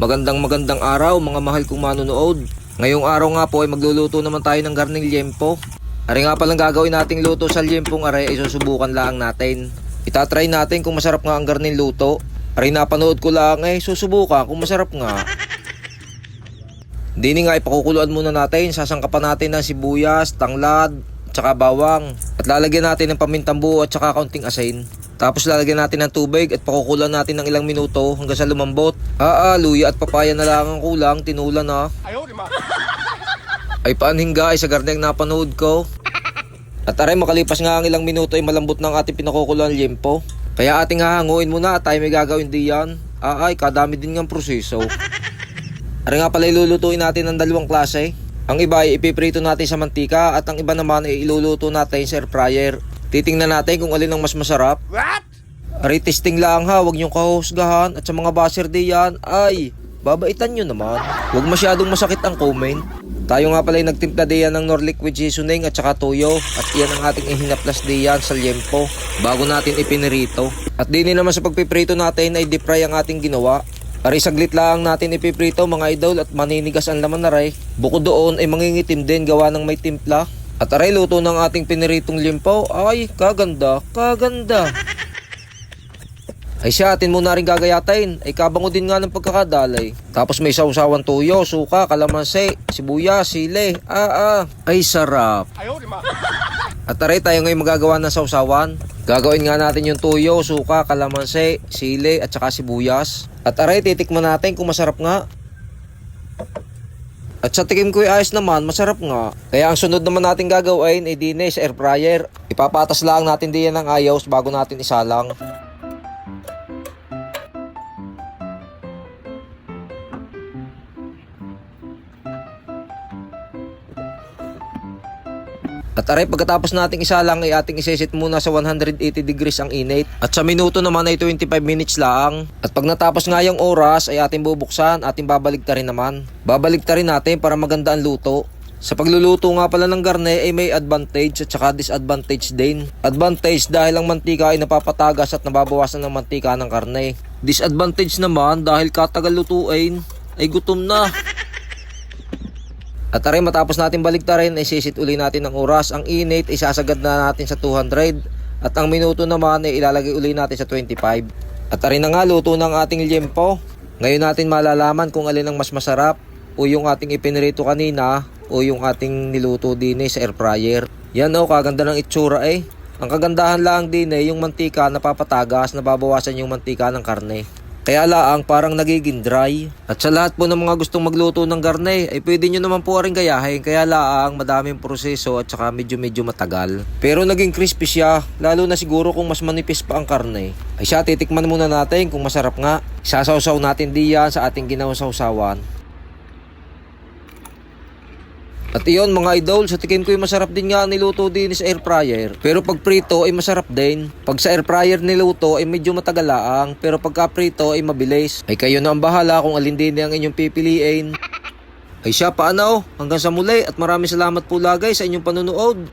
Magandang araw mga mahal kong manonood. Ngayong araw nga po ay magluluto naman tayo ng garning liempo. Ari nga palang gagawin nating luto sa liempong are ay susubukan lang natin. Itatry natin kung masarap nga ang garning luto. Ari napanood ko lang susubukan kung masarap nga. Dini nga ipakukuluan muna natin, sasangkapan natin ng sibuyas, tanglad, tsaka bawang. At lalagyan natin ng pamintang buo at tsaka kaunting asin. Tapos lalagyan natin ng tubig at pakukuluan natin ng ilang minuto hanggang sa lumambot. Luya at papaya na lang ang kulang, tinulan na. Ay paanhin guys, sa garneng napanood ko. At aray makalipas nga ang ilang minuto ay malambot ng ating pinakukuluan liempo. Kaya ating hahanguin muna at tayo may gagawin diyan. Kadami din ng proseso. Aray nga pala ilulutuin natin ng dalawang klase. Ang iba ay ipiprito natin sa mantika at ang iba naman ay iluluto natin sa air fryer. Titingnan natin kung alin ang mas masarap. What? Ari testing lang ha, huwag niyong kahusgahan. At sa mga baser diyan, babaitan nyo naman. Huwag masyadong masakit ang comment. Tayo nga pala ay nagtimpla diyan ng Nor liquid seasoning at saka toyo. At iyan ang ating ihinaplas diyan sa liempo bago natin ipinirito. At din naman sa pagpiprito natin ay deep fry ang ating ginawa. Ari saglit lang natin ipiprito mga idol at maninigas ang laman na ray. Bukod doon ay mangingitim din gawa ng may timpla. At aray luto ng ating piniritong liempo. Kaganda. Ay siya, atin muna rin gagayatin. Ay kabango din nga ng pagkakadalay. Tapos may sausawan tuyo, suka, kalamansi, sibuyas, sili. Ay sarap. At aray tayo ngayon magagawa ng sausawan. Gagawin nga natin yung tuyo, suka, kalamansi, sili at saka sibuyas. At aray titikman natin kung masarap nga. At sa tikim ko ay ayos naman, masarap nga. Kaya ang sunod naman natin gagawin ay dine sa air fryer. Ipapatas lang natin diyan ng ayos bago natin isalang. At aray pagkatapos nating isalang ay ating iseset muna sa 180 degrees ang init. At sa minuto naman ay 25 minutes lang. At pag natapos nga yung oras ay ating bubuksan, ating babaligtarin naman. Babaligtarin natin para maganda ang luto. Sa pagluluto nga pala ng garne ay may advantage at saka disadvantage din. Advantage dahil ang mantika ay napapatagas at nababawasan ng mantika ng karne. Disadvantage naman dahil katagal lutuin ay gutom na. At aray matapos natin baligtarin ay sisit uli natin ng oras. Ang init ay sasagad na natin sa 200 at ang minuto naman ay ilalagay uli natin sa 25. At aray na nga luto ng ating liempo. Ngayon natin malalaman kung alin ang mas masarap, o yung ating ipinirito kanina o yung ating niluto din sa air fryer. Yan kaganda ng itsura Ang kagandahan lang din yung mantika napapatagas, nababawasan yung mantika ng karne. Kaya laang parang nagiging dry. At sa lahat po ng mga gustong magluto ng garne ay pwede nyo naman po rin gayahin. Kaya laang madaming proseso at saka medyo matagal. Pero naging crispy siya, lalo na siguro kung mas manipis pa ang karne. Ay siya, titikman muna natin kung masarap nga. Sasawsaw natin diyan sa ating ginawang-sawsawan. At iyon mga idol, sa tikim ko ay masarap din nga niluto din sa air fryer. Pero pag prito ay masarap din. Pag sa air fryer niluto ay medyo matagal laang. Pero pagka prito ay mabilis. Ay kayo na ang bahala kung alin din ang inyong pipiliin. Ay siya, paano? Hanggang sa muli at maraming salamat po lagay sa inyong panunood.